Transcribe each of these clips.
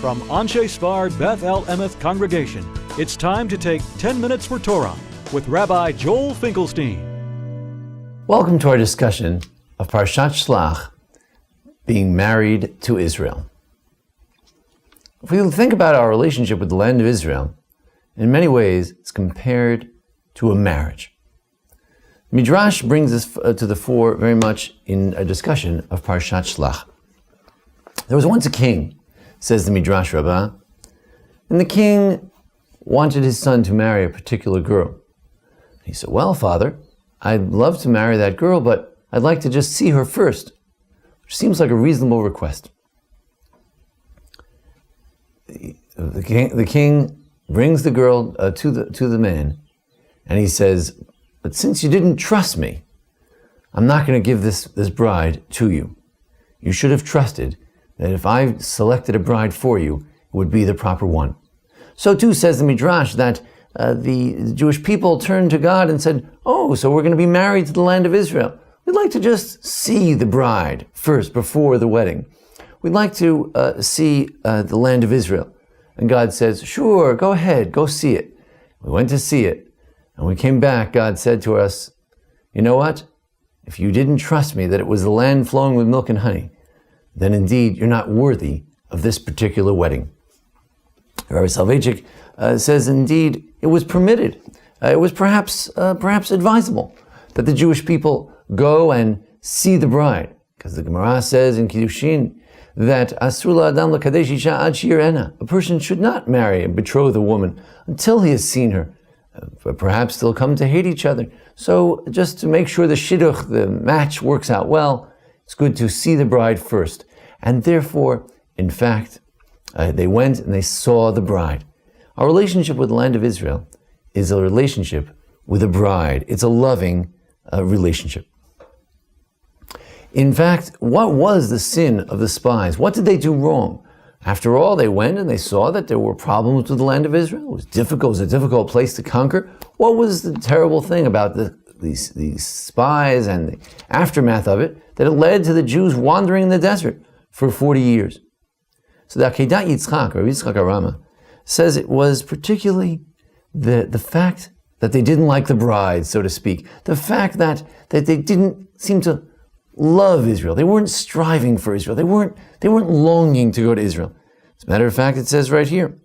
From Anshe Sfard Beth El Emeth Congregation, it's time to take 10 Minutes for Torah with Rabbi Joel Finkelstein. Welcome to our discussion of Parashat Shelach, being married to Israel. If we think about our relationship with the land of Israel, in many ways it's compared to a marriage. Midrash brings this to the fore very much in a discussion of Parashat Shelach. There was once a king, says the Midrash Rabbi, and the king wanted his son to marry a particular girl. He said, "Well, father, I'd love to marry that girl, but I'd like to just see her first," which seems like a reasonable request. The king brings the girl to the man, and he says, "But since you didn't trust me, I'm not going to give this bride to you. You should have trusted that if I selected a bride for you, it would be the proper one." So too says the Midrash that the Jewish people turned to God and said, "Oh, so we're going to be married to the land of Israel. We'd like to just see the bride first before the wedding. We'd like to see the land of Israel." And God says, "Sure, go ahead, go see it." We went to see it. And when we came back, God said to us, "You know what? If you didn't trust me that it was the land flowing with milk and honey, then indeed you're not worthy of this particular wedding." Rabbi Soloveitchik says indeed it was permitted. It was perhaps advisable that the Jewish people go and see the bride, because the Gemara says in Kiddushin that Asur la'adam l'kadesh isha ad she'yirena. A person should not marry and betroth a woman until he has seen her. But perhaps they'll come to hate each other. So just to make sure the shidduch, the match, works out well, it's good to see the bride first. And therefore, in fact, they went and they saw the bride. Our relationship with the land of Israel is a relationship with a bride. It's a loving relationship. In fact, what was the sin of the spies? What did they do wrong? After all, they went and they saw that there were problems with the land of Israel. It was difficult. It was a difficult place to conquer. What was the terrible thing about these spies and the aftermath of it that it led to the Jews wandering in the desert for 40 years? So the Akedat Yitzchak, or Yitzchak Arama, says it was particularly the fact that they didn't like the bride, so to speak. The fact that they didn't seem to love Israel. They weren't striving for Israel. They weren't longing to go to Israel. As a matter of fact, it says right here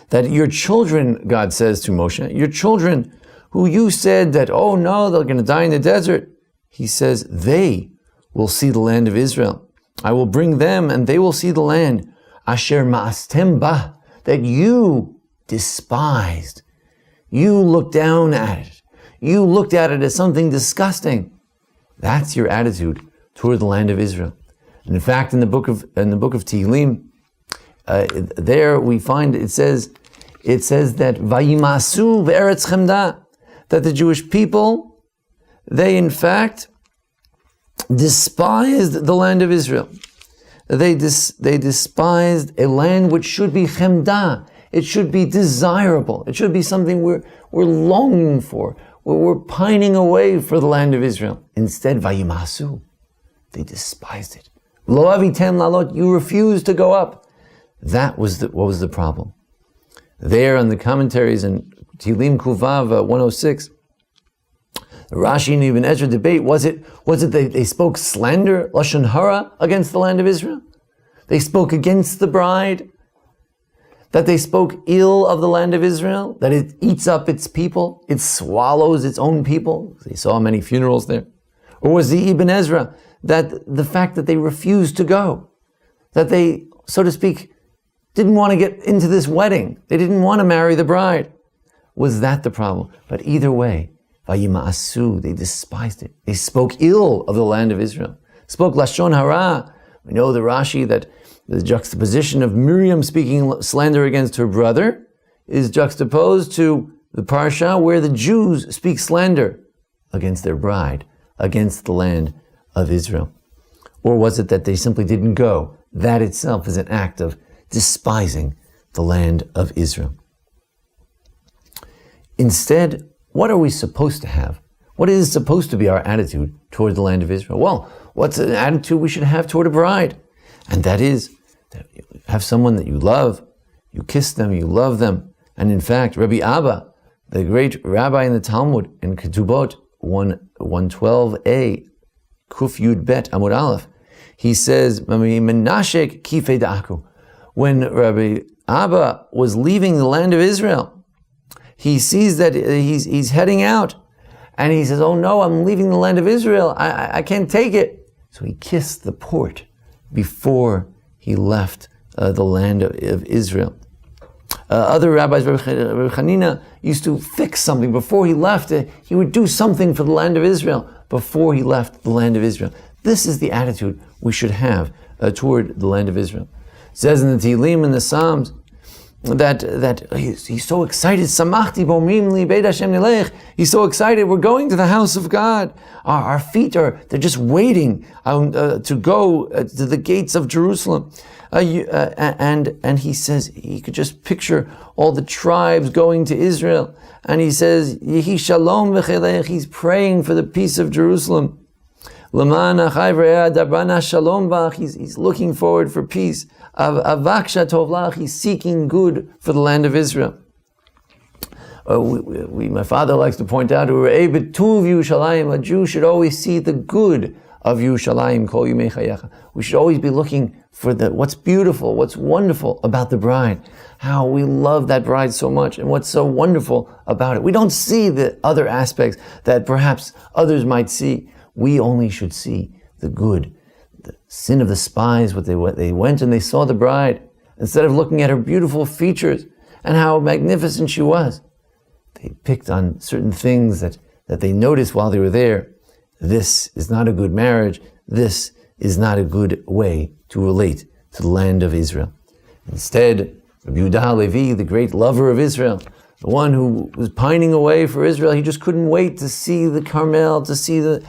that your children, God says to Moshe, your children who you said that, oh no, they're going to die in the desert, he says, they will see the land of Israel. I will bring them and they will see the land, asher ma'astem bah, that you despised. You looked down at it. You looked at it as something disgusting. That's your attitude toward the land of Israel. And in fact, in the book of Tehillim, there we find it says that Vayimasu ve'eretz chemda, that the Jewish people, they in fact despised the land of Israel. They despised a land which should be chemda. It should be desirable. It should be something we're longing for. We're pining away for the land of Israel. Instead, Vayimasu, they despised it. Lo avitem lalot, you refused to go up. That was what was the problem. There on the commentaries in Tehillim Kuvav 106, the Rashi and Ibn Ezra debate, was it they spoke slander, lashon hara, against the land of Israel? They spoke against the bride? That they spoke ill of the land of Israel? That it eats up its people? It swallows its own people? They saw many funerals there. Or was the Ibn Ezra that the fact that they refused to go, that they, so to speak, didn't want to get into this wedding, they didn't want to marry the bride? Was that the problem? But either way, Vayima'asu, they despised it. They spoke ill of the land of Israel. Spoke lashon hara. We know the Rashi that the juxtaposition of Miriam speaking slander against her brother is juxtaposed to the Parsha where the Jews speak slander against their bride, against the land of Israel. Or was it that they simply didn't go? That itself is an act of despising the land of Israel. Instead, what are we supposed to have? What is supposed to be our attitude toward the land of Israel? Well, what's an attitude we should have toward a bride? And that is, have someone that you love, you kiss them, you love them. And in fact, Rabbi Abba, the great rabbi in the Talmud, in Ketubot 112a, Kuf Yud Bet Amud Aleph, he says, Menashek Kifei Da'aku. When Rabbi Abba was leaving the land of Israel, he sees that he's heading out, and he says, oh no, I'm leaving the land of Israel, I can't take it. So he kissed the port before he left the land of Israel. Other rabbis, Rabbi Hanina, used to fix something before he left. He would do something for the land of Israel before he left the land of Israel. This is the attitude we should have toward the land of Israel. It says in the Tehillim, in the Psalms, that he's so excited. Samachti bomrim li beit Hashem nilech. He's so excited. We're going to the house of God. Our feet they're just waiting to go to the gates of Jerusalem. And he says he could just picture all the tribes going to Israel. And he says, Yehi shalom v'chelech. He's praying for the peace of Jerusalem. L'man achai v're'ah dabana shalom bach. He's looking forward for peace. Avaksha tovlach. He's seeking good for the land of Israel. My father likes to point out, a Jew should always see the good of Yerushalayim kol yimei chayecha. We should always be looking for what's beautiful, what's wonderful about the bride, how we love that bride so much, and what's so wonderful about it. We don't see the other aspects that perhaps others might see. We only should see the good. The sin of the spies, they went and they saw the bride. Instead of looking at her beautiful features and how magnificent she was, they picked on certain things that they noticed while they were there. This is not a good marriage. This is not a good way to relate to the land of Israel. Instead, Rabbi Yehuda HaLevi, the great lover of Israel, the one who was pining away for Israel, he just couldn't wait to see the Carmel, to see the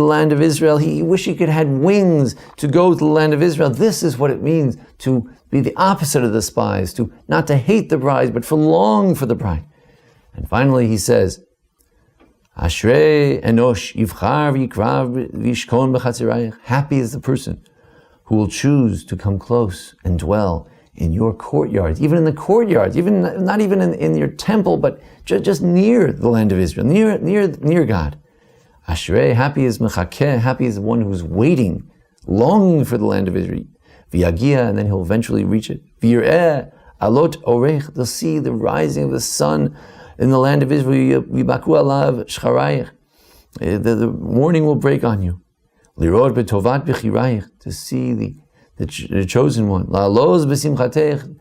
land of Israel. He wished he could have had wings to go to the land of Israel. This is what it means to be the opposite of the spies, to not to hate the bride, but to long for the bride. And finally he says, Ashrei enosh yivchar v'yikrav v'yishkon b'chatzirayich. Happy is the person who will choose to come close and dwell in your courtyards, even in the courtyards, even not even in your temple, but just near the land of Israel, near God. Ashrei, happy is mechakeh, happy is the one who's waiting, longing for the land of Israel. V'yagia, and then he'll eventually reach it. V'yireh alot orech, they'll see the rising of the sun in the land of Israel. V'yibaku alav shcharayich, the morning will break on you. Lirod betovat b'chirayich, to see the chosen one. La'aloz b'simchatech,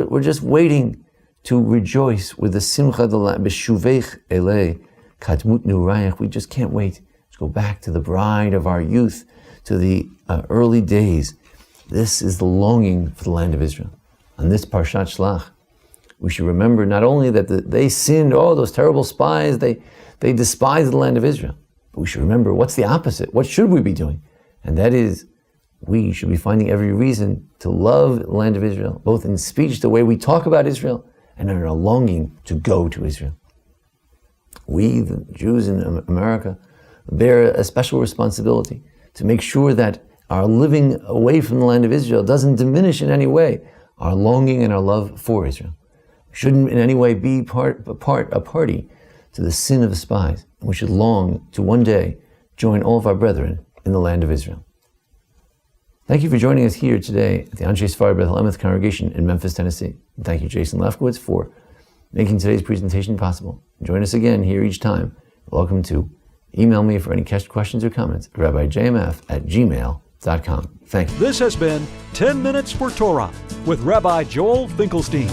we're just waiting to rejoice with the simcha b'shuveich elei katmut nurayich. We just can't wait to go back to the bride of our youth, to the early days. This is the longing for the land of Israel. On this Parashat Shelach, we should remember not only that they sinned, those terrible spies, they despised the land of Israel. But we should remember what's the opposite. What should we be doing? And that is, we should be finding every reason to love the land of Israel, both in speech, the way we talk about Israel, and in our longing to go to Israel. We, the Jews in America, bear a special responsibility to make sure that our living away from the land of Israel doesn't diminish in any way our longing and our love for Israel. We shouldn't in any way be a party to the sin of the spies. We should long to one day join all of our brethren in the land of Israel. Thank you for joining us here today at the Anshe Sfar Beth El Emeth congregation in Memphis, Tennessee. And thank you, Jason Lefkowitz, for making today's presentation possible. Join us again here each time. Welcome to email me for any questions or comments at rabbijmf@gmail.com. Thank you. This has been 10 Minutes for Torah with Rabbi Joel Finkelstein.